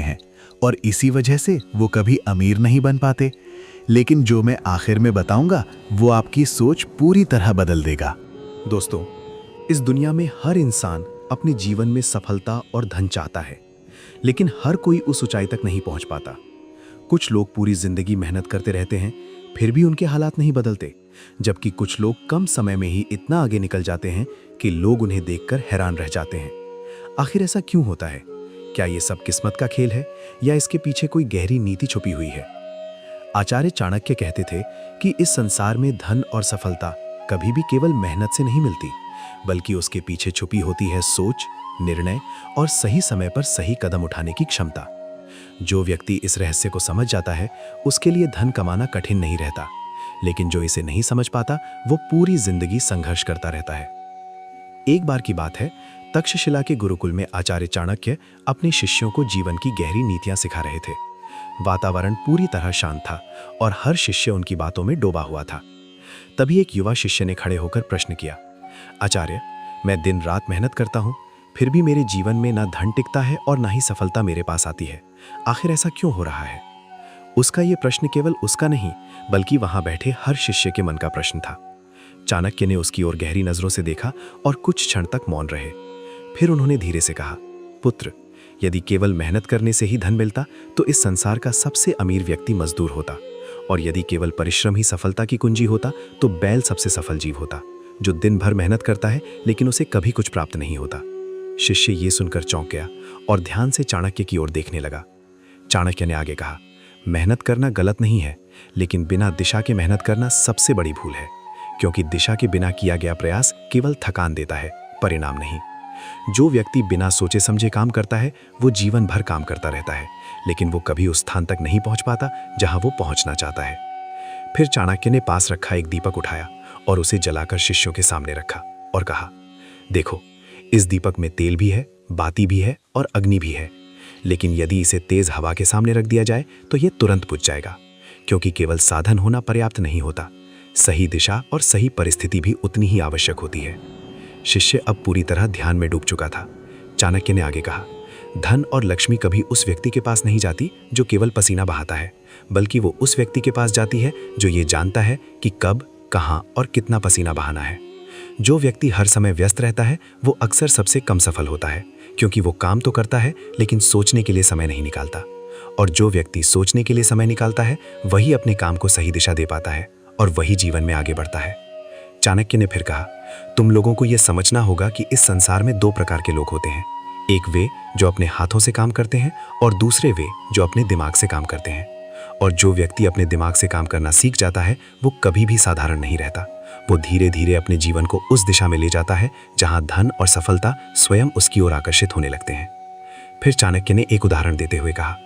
हैं और इसी वजह से वो कभी अमीर नहीं बन पाते। लेकिन जो मैं आखिर में बताऊंगा वो आपकी सोच पूरी तरह बदल देगा। दोस्तों, इस दुनिया में हर इंसान अपने जीवन में सफलता और धन चाहता है, लेकिन हर कोई उस ऊंचाई तक नहीं पहुंच पाता। कुछ लोग पूरी जिंदगी मेहनत करते रहते हैं, फिर भी उनके हालात नहीं बदलते, जबकि कुछ लोग कम समय में ही इतना आगे निकल जाते हैं कि लोग उन्हें देखकर हैरान रह जाते हैं। आखिर ऐसा क्यों होता है? क्या ये सब किस्मत का खेल है या इसके पीछे कोई गहरी नीति छुपी हुई है? आचार्य चाणक्य कहते थे कि इस संसार में धन और सफलता कभी भी केवल मेहनत से नहीं मिलती, बल्कि उसके पीछे छुपी होती है सोच, निर्णय और सही समय पर सही कदम उठाने की क्षमता। जो व्यक्ति इस रहस्य को समझ जाता है, उसके लिए धन कमाना कठिन नहीं रहता, लेकिन जो इसे नहीं समझ पाता वो पूरी जिंदगी संघर्ष करता रहता है। एक बार की बात है, तक्षशिला के गुरुकुल में आचार्य चाणक्य अपने शिष्यों को जीवन की गहरी नीतियां सिखा रहे थे। वातावरण पूरी तरह शांत था और हर शिष्य उनकी बातों में डूबा हुआ था। तभी एक युवा शिष्य ने खड़े होकर प्रश्न किया, आचार्य, मैं दिन रात मेहनत करता हूँ, फिर भी मेरे जीवन में ना धन टिकता है और ना ही सफलता मेरे पास आती है। आखिर ऐसा क्यों हो रहा है? उसका ये प्रश्न केवल उसका नहीं, बल्कि वहां बैठे हर शिष्य के मन का प्रश्न था। चाणक्य ने उसकी ओर गहरी नजरों से देखा और कुछ क्षण तक मौन रहे। फिर उन्होंने धीरे से कहा, पुत्र, यदि केवल मेहनत करने से ही धन मिलता तो इस संसार का सबसे अमीर व्यक्ति मजदूर होता, और यदि केवल परिश्रम ही सफलता की कुंजी होता तो बैल सबसे सफल जीव होता, जो दिन भर मेहनत करता है लेकिन उसे कभी कुछ प्राप्त नहीं होता। शिष्य ये सुनकर चौंक गया और ध्यान से चाणक्य की ओर देखने लगा। चाणक्य ने आगे कहा, मेहनत करना गलत नहीं है, लेकिन बिना दिशा के मेहनत करना सबसे बड़ी भूल है, क्योंकि दिशा के बिना किया गया प्रयास केवल थकान देता है, परिणाम नहीं। जो व्यक्ति बिना सोचे समझे काम करता है वो जीवन भर काम करता रहता है, लेकिन वो कभी उस स्थान तक नहीं पहुंच पाता जहां वो पहुंचना चाहता है। फिर चाणक्य ने पास रखा एक दीपक उठाया और उसे जलाकर शिष्यों के सामने रखा और कहा, देखो, इस दीपक में तेल भी है, बाती भी है और अग्नि भी है, लेकिन यदि इसे तेज हवा के सामने रख दिया जाए तो यह तुरंत बुझ जाएगा, क्योंकि केवल साधन होना पर्याप्त नहीं होता, सही दिशा और सही परिस्थिति भी उतनी ही आवश्यक होती है। शिष्य अब पूरी तरह ध्यान में डूब चुका था। चाणक्य ने आगे कहा, धन और लक्ष्मी कभी उस व्यक्ति के पास नहीं जाती जो केवल पसीना बहाता है, बल्कि वो उस व्यक्ति के पास जाती है जो ये जानता है कि कब, कहाँ और कितना पसीना बहाना है। जो व्यक्ति हर समय व्यस्त रहता है वो अक्सर सबसे कम सफल होता है, क्योंकि वो काम तो करता है लेकिन सोचने के लिए समय नहीं निकालता। और जो व्यक्ति सोचने के लिए समय निकालता है वही अपने काम को सही दिशा दे पाता है और वही जीवन में आगे बढ़ता है। चाणक्य ने फिर कहा, तुम लोगों को यह समझना होगा कि इस संसार में दो प्रकार के लोग होते हैं, एक वे जो अपने हाथों से काम करते हैं और दूसरे वे जो अपने दिमाग से काम करते हैं। और जो व्यक्ति अपने दिमाग से काम करना सीख जाता है वो कभी भी साधारण नहीं रहता। वो धीरे धीरे अपने जीवन को उस दिशा में ले जाता है जहां धन और सफलता स्वयं उसकी ओर आकर्षित होने लगते हैं। फिर चाणक्य ने एक उदाहरण देते हुए कहा,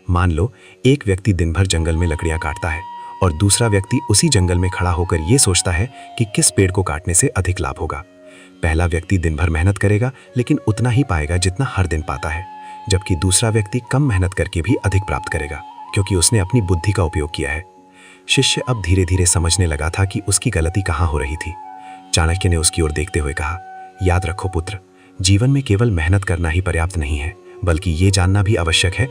मान लो एक व्यक्ति दिन भर जंगल में लकड़ियां काटता है और दूसरा व्यक्ति उसी जंगल में खड़ा होकर यह सोचता है कि किस पेड़ को काटने से अधिक लाभ होगा। पहला व्यक्ति दिन भर मेहनत करेगा लेकिन उतना ही पाएगा जितना हर दिन पाता है, जबकि दूसरा व्यक्ति कम मेहनत करके भी अधिक प्राप्त करेगा, क्योंकि उसने अपनी बुद्धि का उपयोग किया है। शिष्य अब धीरे धीरे समझने लगा था कि उसकी गलती कहाँ हो रही थी। चाणक्य ने उसकी ओर देखते हुए कहा, याद रखो पुत्र, जीवन में केवल मेहनत करना ही पर्याप्त नहीं है, बल्कि ये जानना भी आवश्यक है